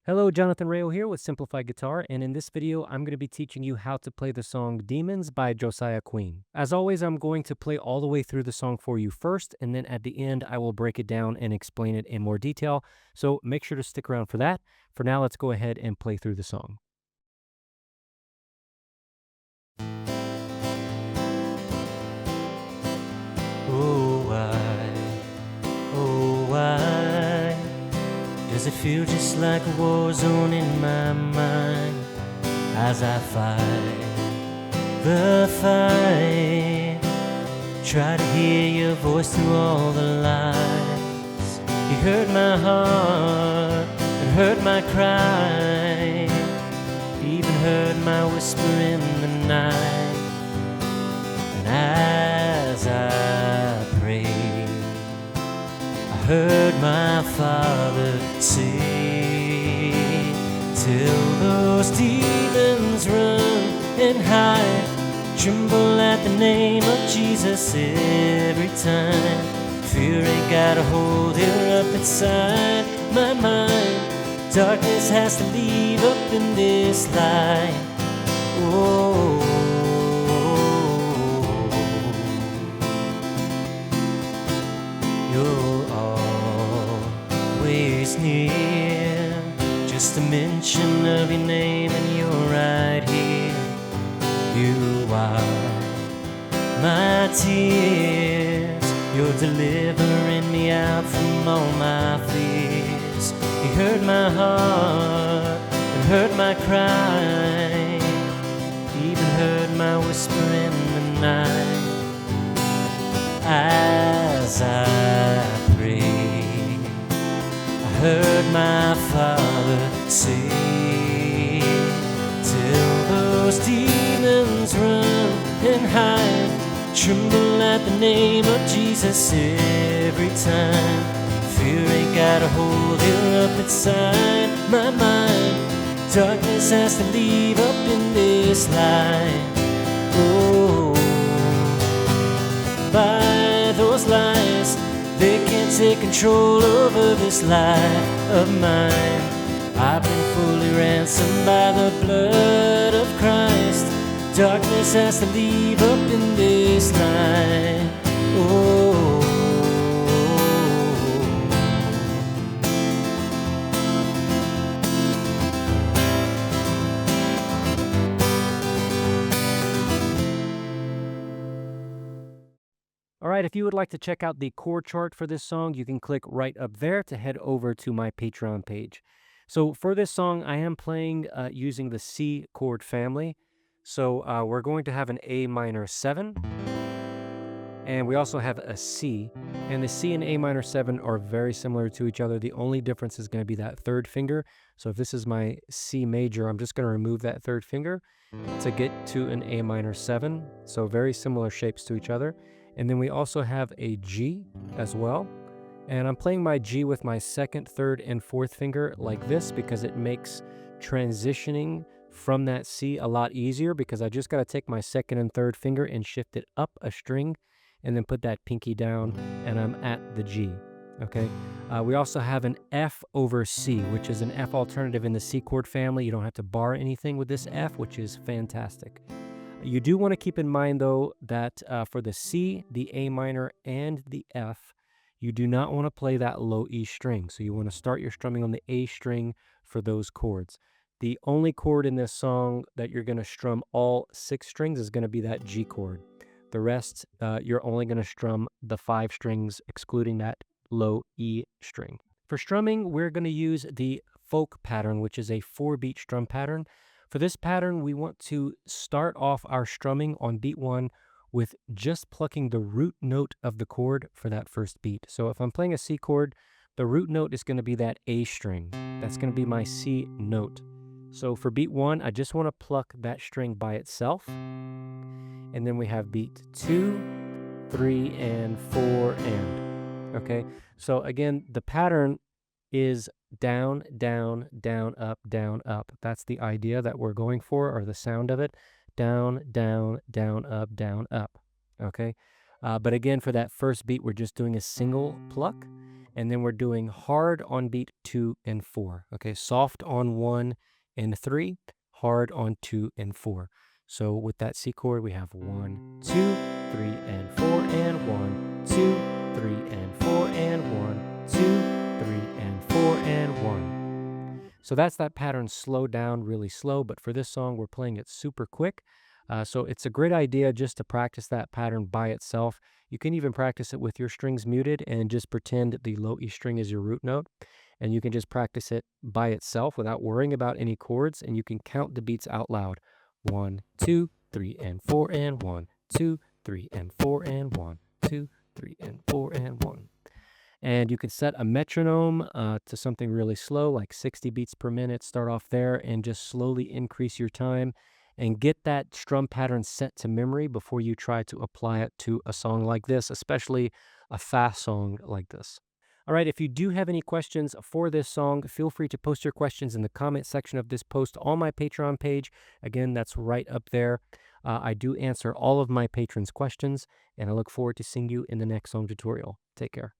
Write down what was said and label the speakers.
Speaker 1: Hello, Jonathan Rayo here with Simplified Guitar, and in this video, I'm going to be teaching you how to play the song Demons by Josiah Queen. As always, I'm going to play all the way through the song for you first, and then at the end, I will break it down and explain it in more detail, so make sure to stick around for that. For now, let's go ahead and play through the song. Oh why does it feel just like a war zone in my mind as I fight the fight? Try to hear your voice through all the lies. You hurt my heart and hurt my cry, even heard my whisper in the night. And as I prayed, I heard my Father say, till those demons run and hide, tremble at the name of Jesus every time. Fear ain't got a hold here up inside my mind. Darkness has to leave up in this light. Oh, you're always near, just a mention of your name and you're right here. You wipe my tears, you're delivering me out from all my fears. You heard my heart and heard my cry, even heard my whisper in the night. As I prayed, I heard my Father say, till those demons run and hide, tremble at the name of Jesus every time. Fear ain't got a hold here up inside my mind. Darkness has to leave up in this light. Oh, by those lies, they can't take control over this life of mine. I've been fully ransomed by the blood of Christ. Darkness has to leave up in this night. Oh, all right, if you would like to check out the chord chart for this song, you can click right up there to head over to my Patreon page. So for this song, I am playing using the C chord family. So we're going to have an A minor 7, and we also have a C. And the C and A minor 7 are very similar to each other. The only difference is going to be that third finger. So if this is my C major, I'm just going to remove that third finger to get to an A minor 7. So very similar shapes to each other. And then we also have a G as well. And I'm playing my G with my second, third, and fourth finger like this because it makes transitioning from that C a lot easier, because I just got to take my second and third finger and shift it up a string and then put that pinky down and I'm at the G. Okay. We also have an F over C, which is an F alternative in the C chord family. You don't have to bar anything with this F, which is fantastic. You do want to keep in mind, though, that for the C, the A minor, and the F, you do not want to play that low E string. So you want to start your strumming on the A string for those chords. The only chord in this song that you're going to strum all 6 strings is going to be that G chord. The rest, you're only going to strum the 5 strings, excluding that low E string. For strumming, we're going to use the folk pattern, which is a 4-beat strum pattern. For this pattern, we want to start off our strumming on beat 1 with just plucking the root note of the chord for that first beat. So if I'm playing a C chord, the root note is going to be that A string. That's going to be my C note. So for beat 1, I just want to pluck that string by itself. And then we have beat 2, 3, and 4, and. Okay, so again, the pattern is down, down, down, up, down, up. That's the idea that we're going for, or the sound of it. Down, down, down, up, down, up. Okay. But again, for that first beat, we're just doing a single pluck, and then we're doing hard on beat 2 and 4. Okay, soft on 1 and 3, hard on 2 and 4. So with that C chord, we have 1, 2, 3, and 4, and 1, 2, 3, and 4, and 1, 2, 3, and 4, and 1. So that's that pattern slowed down really slow, but for this song, we're playing it super quick. So it's a great idea just to practice that pattern by itself. You can even practice it with your strings muted and just pretend the low E string is your root note. And you can just practice it by itself without worrying about any chords, and you can count the beats out loud. 1, 2, 3, and 4, and 1, 2, 3, and 4, and 1, 2, 3, and 4, and 1. And you can set a metronome to something really slow, like 60 beats per minute. Start off there and just slowly increase your time and get that strum pattern set to memory before you try to apply it to a song like this, especially a fast song like this. All right, if you do have any questions for this song, feel free to post your questions in the comment section of this post on my Patreon page. Again, that's right up there. I do answer all of my patrons' questions, and I look forward to seeing you in the next song tutorial. Take care.